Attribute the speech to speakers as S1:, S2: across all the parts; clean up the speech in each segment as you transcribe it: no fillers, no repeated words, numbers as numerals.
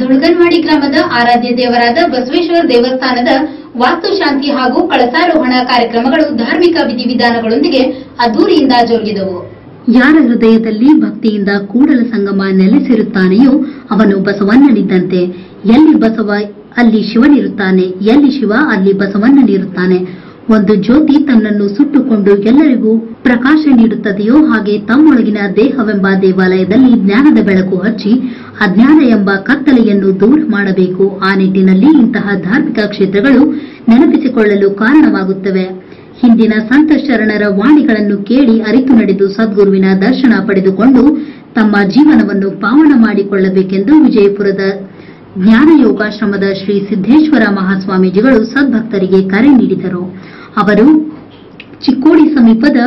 S1: ದುಳ್ಗನ್ವಾಡಿ ಗ್ರಾಮದ ಆರಾಧ್ಯ ದೇವರಾದ ಬಸವೇಶ್ವರ ದೇವಸ್ಥಾನದ ವಾಸ್ತುಶಾಂತಿ ಹಾಗೂ ಕಳಸಾರೋಹಣ ಕಾರ್ಯಕ್ರಮಗಳು ಧಾರ್ಮಿಕ ವಿಧಿವಿಧಾನಗಳೊಂದಿಗೆ ಅದ್ದೂರಿಯಿಂದ ಜರುಗಿದವು. ಯಾರ ಹೃದಯದಲ್ಲಿ ಭಕ್ತಿಯಿಂದ ಕೂಡಲ ಸಂಗಮ ನೆಲೆಸಿರುತ್ತಾನೆಯೋ ಅವನು ಬಸವಣ್ಣನಿದ್ದಂತೆ. ಎಲ್ಲಿ ಬಸವ ಅಲ್ಲಿ ಶಿವನಿರುತ್ತಾನೆ, ಎಲ್ಲಿ ಶಿವ ಅಲ್ಲಿ ಬಸವಣ್ಣನಿರುತ್ತಾನೆ. ಒಂದು ಜ್ಯೋತಿ ತನ್ನನ್ನು ಸುಟ್ಟುಕೊಂಡು ಎಲ್ಲರಿಗೂ ಪ್ರಕಾಶ ನೀಡುತ್ತದೆಯೋ ಹಾಗೆ ತಮ್ಮೊಳಗಿನ ದೇಹವೆಂಬ ದೇವಾಲಯದಲ್ಲಿ ಜ್ಞಾನದ ಬೆಳಕು ಹಚ್ಚಿ ಅಜ್ಞಾನ ಎಂಬ ಕತ್ತಲೆಯನ್ನು ದೂರ ಮಾಡಬೇಕು. ಆ ನಿಟ್ಟಿನಲ್ಲಿ ಇಂತಹ ಧಾರ್ಮಿಕ ಕ್ಷೇತ್ರಗಳು ನೆನಪಿಸಿಕೊಳ್ಳಲು ಕಾರಣವಾಗುತ್ತವೆ. ಹಿಂದಿನ ಸಂತ ಶರಣರ ವಾಣಿಗಳನ್ನು ಕೇಳಿ ಅರಿತು ನಡೆದು ಸದ್ಗುರುವಿನ ದರ್ಶನ ಪಡೆದುಕೊಂಡು ತಮ್ಮ ಜೀವನವನ್ನು ಪಾವನ ಮಾಡಿಕೊಳ್ಳಬೇಕೆಂದು ವಿಜಯಪುರದ ಜ್ಞಾನಯೋಗಾಶ್ರಮದ ಶ್ರೀ ಸಿದ್ದೇಶ್ವರ ಮಹಾಸ್ವಾಮೀಜಿಗಳು ಸದ್ಭಕ್ತರಿಗೆ ಕರೆ ನೀಡಿದರು. ಅವರು ಚಿಕ್ಕೋಡಿ ಸಮೀಪದ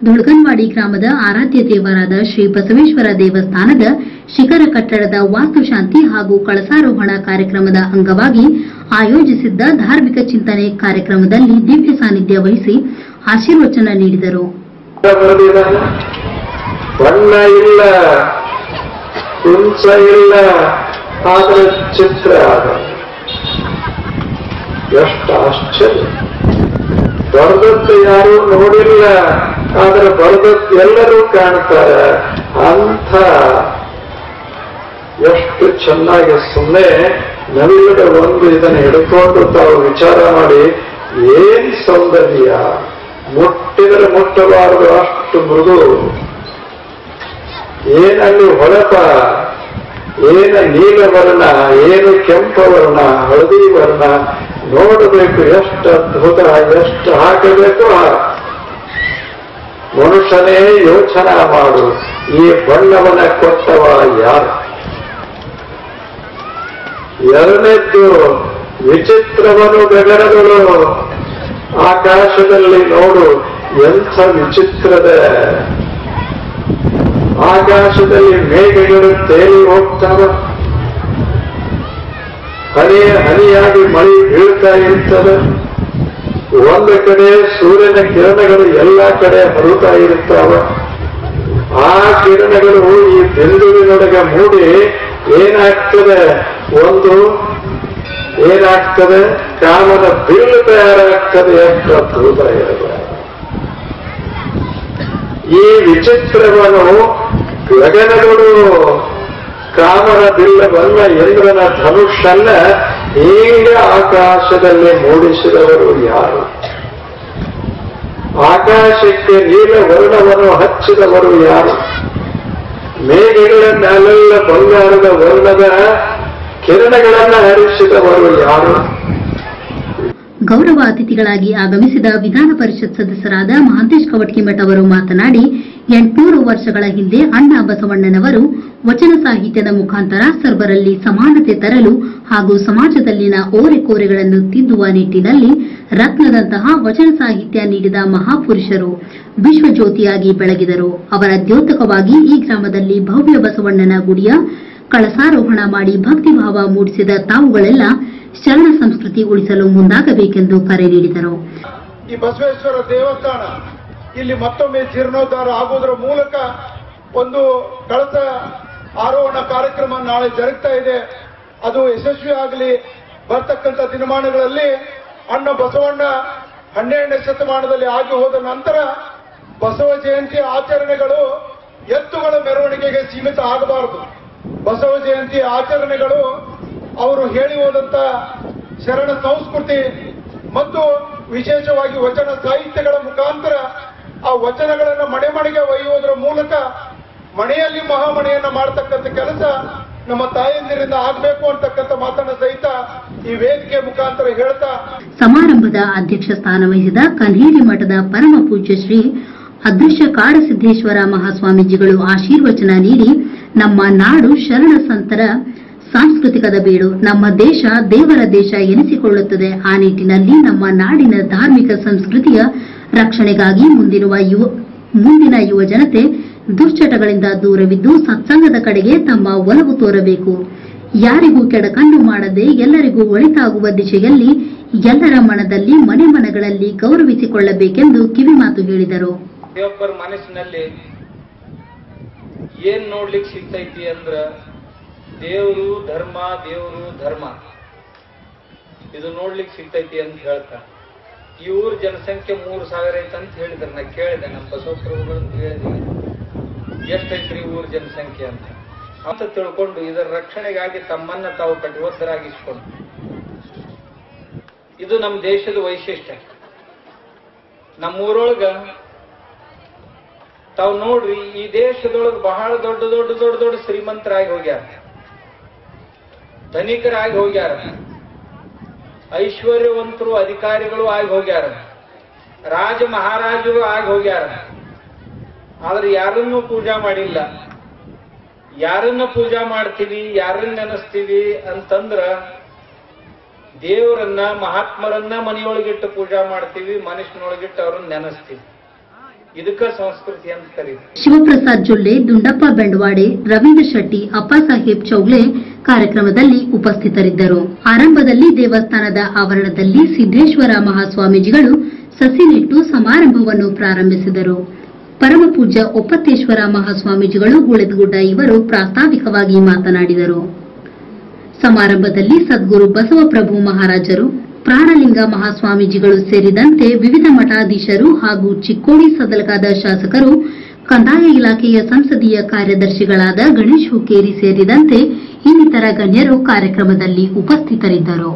S1: ದುಳ್ಗನ್ವಾಡಿ ಗ್ರಾಮದ ಆರಾಧ್ಯ ದೇವರಾದ ಶ್ರೀ ಬಸವೇಶ್ವರ ದೇವಸ್ಥಾನದ ಶಿಖರ ಕಟ್ಟಡದ ವಾಸ್ತುಶಾಂತಿ ಹಾಗೂ ಕಳಸಾರೋಹಣ ಕಾರ್ಯಕ್ರಮದ ಅಂಗವಾಗಿ ಆಯೋಜಿಸಿದ್ದ ಧಾರ್ಮಿಕ ಚಿಂತನೆ ಕಾರ್ಯಕ್ರಮದಲ್ಲಿ ದಿವ್ಯ ಸಾನ್ನಿಧ್ಯ ವಹಿಸಿ ಆಶೀರ್ವಚನ ನೀಡಿದರು.
S2: ಬಣ್ಣ ಇಲ್ಲ, ಕುಂಚ ಇಲ್ಲ, ಆದರೆ ಚಿತ್ರ ಎಷ್ಟು ಆಶ್ಚರ್ಯ. ಬರೆದದ್ದು ಯಾರು ನೋಡಿಲ್ಲ, ಆದರೆ ಬರೆದದ್ದು ಎಲ್ಲರೂ ಕಾಣ್ತಾರೆ. ಅಂಥ ಎಷ್ಟು ಚೆನ್ನಾಗಿ ಸುಮ್ಮನೆ ನವಿಲುಡ ಒಂದು ಇದನ್ನು ಹಿಡ್ಕೊಂಡು ತಾವು ವಿಚಾರ ಮಾಡಿ ಏನ್ ಸೌಂದರ್ಯ, ಮುಟ್ಟಿದರೆ ಮುಟ್ಟಬಾರದು ಅಷ್ಟು ಮೃದು, ಏನಲ್ಲಿ ಹೊಳಪ, ಏನ ನೀಲವರ್ಣ, ಏನು ಕೆಂಪವರ್ಣ, ಹಳದಿ ವರ್ಣ, ನೋಡಬೇಕು ಎಷ್ಟು ಅದ್ಭುತ, ಎಷ್ಟು ಹಾಕಬೇಕು. ಮನುಷ್ಯನೇ ಯೋಚನೆ ಮಾಡು, ಈ ಬಣ್ಣವನ್ನ ಕೊಟ್ಟವ ಯಾರು? ಎರಡನೇದ್ದು ವಿಚಿತ್ರವನು ಗಗನಗಳು, ಆಕಾಶದಲ್ಲಿ ನೋಡು ಎಂಥ ವಿಚಿತ್ರದ. ಆಕಾಶದಲ್ಲಿ ಮೇಘಗಳು ತೇಲಿ ಹೋಗ್ತಾವ, ಹನಿ ಹನಿಯಾಗಿ ಮಳೆ ಬೀಳ್ತಾ ಇರ್ತದೆ. ಒಂದು ಕಡೆ ಸೂರ್ಯನ ಕಿರಣಗಳು ಎಲ್ಲ ಕಡೆ ಹರಿತಾ ಇರ್ತಾವ. ಆ ಕಿರಣಗಳು ಈ ಬಿಂದುವಿನೊಳಗೆ ಮೂಡಿ ಏನಾಗ್ತದೆ, ಏನಾಗ್ತದೆ, ಕಾಮನ ಬಿಲ್ಲು ತಯಾರಾಗ್ತದೆ. ಎಷ್ಟು ಅದ್ಭುತ ಇರಬಹುದು. ಈ ವಿಚಿತ್ರವನ್ನು ಗಗನಗಳು ಕಾಮನ ಬಿಲ್ಲವನ್ನ, ಇಂದ್ರನ ಧನುಷನ್ನ ಹೀಗೆ ಆಕಾಶದಲ್ಲಿ ಮೂಡಿಸಿದವರು ಯಾರು? ಆಕಾಶಕ್ಕೆ ನೀಲ ವರ್ಣವನ್ನು ಹಚ್ಚಿದವರು ಯಾರು? ಮೇಘಗಳ ಮೇಲೆಲ್ಲ ಬಂಗಾರದ ವರ್ಣದ ಕಿರಣಗಳನ್ನು ಹರಿಸಿದವರು ಯಾರು?
S1: ಗೌರವ ಅತಿಥಿಗಳಾಗಿ ಆಗಮಿಸಿದ ವಿಧಾನ ಪರಿಷತ್ ಸದಸ್ಯರಾದ ಮಹಾಂತೇಶ್ ಕವಟ್ಕಿಮಠ್ ಅವರು ಮಾತನಾಡಿ, 800 ವರ್ಷಗಳ ಹಿಂದೆ ಅಣ್ಣ ಬಸವಣ್ಣನವರು ವಚನ ಸಾಹಿತ್ಯದ ಮುಖಾಂತರ ಸರ್ವರಲ್ಲಿ ಸಮಾನತೆ ತರಲು ಹಾಗೂ ಸಮಾಜದಲ್ಲಿನ ಓರೆಕೋರೆಗಳನ್ನು ತಿದ್ದುವ ನಿಟ್ಟಿನಲ್ಲಿ ರತ್ನದಂತಹ ವಚನ ಸಾಹಿತ್ಯ ನೀಡಿದ ಮಹಾಪುರುಷರು ವಿಶ್ವಜ್ಯೋತಿಯಾಗಿ ಬೆಳಗಿದರು. ಅವರ ದ್ಯೋತಕವಾಗಿ ಈ ಗ್ರಾಮದಲ್ಲಿ ಭವ್ಯ ಬಸವಣ್ಣನ ಗುಡಿಯ ಕಳಸಾರೋಹಣ ಮಾಡಿ ಭಕ್ತಿಭಾವ ಮೂಡಿಸಿದ ತಾವುಗಳೆಲ್ಲ ಶರಣ ಸಂಸ್ಕೃತಿ ಉಳಿಸಲು ಮುಂದಾಗಬೇಕೆಂದು ಕರೆ ನೀಡಿದರು.
S3: ಈ ಬಸವೇಶ್ವರ ದೇವಸ್ಥಾನ ಇಲ್ಲಿ ಮತ್ತೊಮ್ಮೆ ಜೀರ್ಣೋದ್ಧಾರ ಆಗುವುದರ ಮೂಲಕ ಒಂದು ಕಳಸ ಆರೋಹಣ ಕಾರ್ಯಕ್ರಮ ನಾಳೆ ಜರುಗ್ತಾ ಇದೆ. ಅದು ಯಶಸ್ವಿ ಆಗಲಿ. ಬರ್ತಕ್ಕಂಥ ದಿನಮಾನಗಳಲ್ಲಿ ಅಣ್ಣ ಬಸವಣ್ಣ 12ನೇ ಶತಮಾನದಲ್ಲಿ ಆಗಿ ಹೋದ ನಂತರ ಬಸವ ಜಯಂತಿ ಆಚರಣೆಗಳು ಎತ್ತುಗಳ ಮೆರವಣಿಗೆಗೆ ಸೀಮಿತ ಆಗಬಾರದು. ಬಸವ ಜಯಂತಿ ಆಚರಣೆಗಳು ಅವರು ಹೇಳಿ ಹೋದಂತ ಶರಣ ಸಂಸ್ಕೃತಿ ಮತ್ತು ವಿಶೇಷವಾಗಿ ವಚನ ಸಾಹಿತ್ಯಗಳ ಮುಖಾಂತರ ಆ ವಚನಗಳನ್ನು ಮನೆ ಮನೆಗೆ ಒಯ್ಯುವುದರ ಮೂಲಕ ಮನೆಯಲ್ಲಿ ಮಹಾಮಣೆಯನ್ನ ಮಾಡತಕ್ಕಂಥ ಕೆಲಸ ನಮ್ಮ ತಾಯಂದಿರಿಂದ ಆಗಬೇಕು ಅಂತಕ್ಕಂಥ ಮಾತನ್ನ ಸಹಿತ ಈ ವೇದಿಕೆ ಮುಖಾಂತರ ಹೇಳ್ತಾ
S1: ಸಮಾರಂಭದ ಅಧ್ಯಕ್ಷ ಸ್ಥಾನ ವಹಿಸಿದ ಕನ್ಹೇರಿ ಮಠದ ಪರಮ ಪೂಜ್ಯ ಶ್ರೀ ಅದೃಶ್ಯ ಕಾಡಸಿದ್ದೇಶ್ವರ ಮಹಾಸ್ವಾಮೀಜಿಗಳು ಆಶೀರ್ವಚನ ನೀಡಿ, ನಮ್ಮ ನಾಡು ಶರಣ ಸಂತರ ಸಾಂಸ್ಕೃತಿಕದ ಬೀಡು, ನಮ್ಮ ದೇಶ ದೇವರ ದೇಶ ಎನಿಸಿಕೊಳ್ಳುತ್ತದೆ. ಆ ನಿಟ್ಟಿನಲ್ಲಿ ನಮ್ಮ ನಾಡಿನ ಧಾರ್ಮಿಕ ಸಂಸ್ಕೃತಿಯ ರಕ್ಷಣೆಗಾಗಿ ಮುಂದಿನ ಯುವ ಜನತೆ ದುಶ್ಚಟಗಳಿಂದ ದೂರವಿದ್ದು ಸತ್ಸಂಗದ ಕಡೆಗೆ ತಮ್ಮ ಒಲವು ತೋರಬೇಕು. ಯಾರಿಗೂ ಕೆಡಕನ್ನು ಮಾಡದೆ ಎಲ್ಲರಿಗೂ ಒಳಿತಾಗುವ ದಿಶೆಯಲ್ಲಿ ಎಲ್ಲರ ಮನದಲ್ಲಿ ಮನೆ ಮನಗಳಲ್ಲಿ ಗೌರವಿಸಿಕೊಳ್ಳಬೇಕೆಂದು ಕಿವಿಮಾತು ಹೇಳಿದರು.
S4: ಪ್ರತಿಯೊಬ್ಬರ ಮನಸ್ಸಿನಲ್ಲಿ ಏನ್ ನೋಡ್ಲಿಕ್ಕೆ ಸಿಗ್ತೈತಿ ಅಂದ್ರ ದೇವರು ಧರ್ಮ ಇದು ನೋಡ್ಲಿಕ್ಕೆ ಸಿಗ್ತೈತಿ ಅಂತ ಹೇಳ್ತಾ. ಈ ಊರ ಜನಸಂಖ್ಯೆ 3,000 ಐತೆ ಅಂತ ಹೇಳಿದ್ರೆ ನಾ ಕೇಳಿದೆ, ನಮ್ಮ ಬಸವಪ್ರಭುಗಳನ್ನು ಕೇಳಿದೆ, ಎಷ್ಟೈತ್ರಿ ಊರ ಜನಸಂಖ್ಯೆ ಅಂತ ತಿಳ್ಕೊಂಡು ಇದರ ರಕ್ಷಣೆಗಾಗಿ ತಮ್ಮನ್ನ ತಾವು ಕಟಿಬದ್ಧರಾಗಿಸ್ಕೊಂಡು, ಇದು ನಮ್ಮ ದೇಶದ ವೈಶಿಷ್ಟ್ಯ. ನಮ್ಮೂರೊಳಗ ತಾವು ನೋಡ್ರಿ, ಈ ದೇಶದೊಳಗೆ ಬಹಳ ದೊಡ್ಡ ಶ್ರೀಮಂತರಾಗಿ ಹೋಗ್ಯಾರ, ಧನಿಕರಾಗಿ ಹೋಗ್ಯಾರ, ಐಶ್ವರ್ಯವಂತರು ಅಧಿಕಾರಿಗಳು ಆಗಿ ಹೋಗ್ಯಾರ, ರಾಜ ಮಹಾರಾಜರು ಆಗಿ ಹೋಗ್ಯಾರ. ಆದ್ರೆ ಯಾರನ್ನೂ ಪೂಜಾ ಮಾಡಿಲ್ಲ. ಯಾರನ್ನ ಪೂಜಾ ಮಾಡ್ತೀವಿ, ಯಾರನ್ನ ನೆನೆಸ್ತೀವಿ ಅಂತಂದ್ರ ದೇವರನ್ನ, ಮಹಾತ್ಮರನ್ನ ಮನೆಯೊಳಗಿಟ್ಟು ಪೂಜಾ ಮಾಡ್ತೀವಿ, ಮನುಷ್ಯನೊಳಗಿಟ್ಟು ಅವ್ರನ್ನ ನೆನೆಸ್ತೀವಿ. ಇದಕ್ಕ ಸಂಸ್ಕೃತಿ ಅಂತ ಕರೀತೀವಿ.
S1: ಶಿವಪ್ರಸಾದ್ ಜೊಲ್ಲೆ, ದುಂಡಪ್ಪ ಬೆಂಡವಾಡೆ, ರವೀಂದ್ರ ಶೆಟ್ಟಿ, ಅಪ್ಪಾಸಾಹೇಬ್ ಚೌಗ್ಲೆ ಕಾರ್ಯಕ್ರಮದಲ್ಲಿ ಉಪಸ್ಥಿತರಿದ್ದರು. ಆರಂಭದಲ್ಲಿ ದೇವಸ್ಥಾನದ ಆವರಣದಲ್ಲಿ ಸಿದ್ದೇಶ್ವರ ಮಹಾಸ್ವಾಮೀಜಿಗಳು ಸಸಿ ನೆಟ್ಟು ಸಮಾರಂಭವನ್ನು ಪ್ರಾರಂಭಿಸಿದರು. ಪರಮಪೂಜ್ಯ ಒಪ್ಪತ್ತೇಶ್ವರ ಮಹಾಸ್ವಾಮೀಜಿಗಳು, ಗುಳೆದಗುಡ್ಡ ಇವರು ಪ್ರಾಸ್ತಾವಿಕವಾಗಿ ಮಾತನಾಡಿದರು. ಸಮಾರಂಭದಲ್ಲಿ ಸದ್ಗುರು ಬಸವಪ್ರಭು ಮಹಾರಾಜರು, ಪ್ರಾಣಲಿಂಗ ಮಹಾಸ್ವಾಮೀಜಿಗಳು ಸೇರಿದಂತೆ ವಿವಿಧ ಮಠಾಧೀಶರು ಹಾಗೂ ಚಿಕ್ಕೋಡಿ ಸದಲಗಾದ ಶಾಸಕರು, ಕಂದಾಯ ಇಲಾಖೆಯ ಸಂಸದೀಯ ಕಾರ್ಯದರ್ಶಿಗಳಾದ ಗಣೇಶ್ ಹುಕ್ಕೇರಿ ಸೇರಿದಂತೆ ಇನ್ನಿತರ ಗಣ್ಯರು ಕಾರ್ಯಕ್ರಮದಲ್ಲಿ ಉಪಸ್ಥಿತರಿದ್ದರು.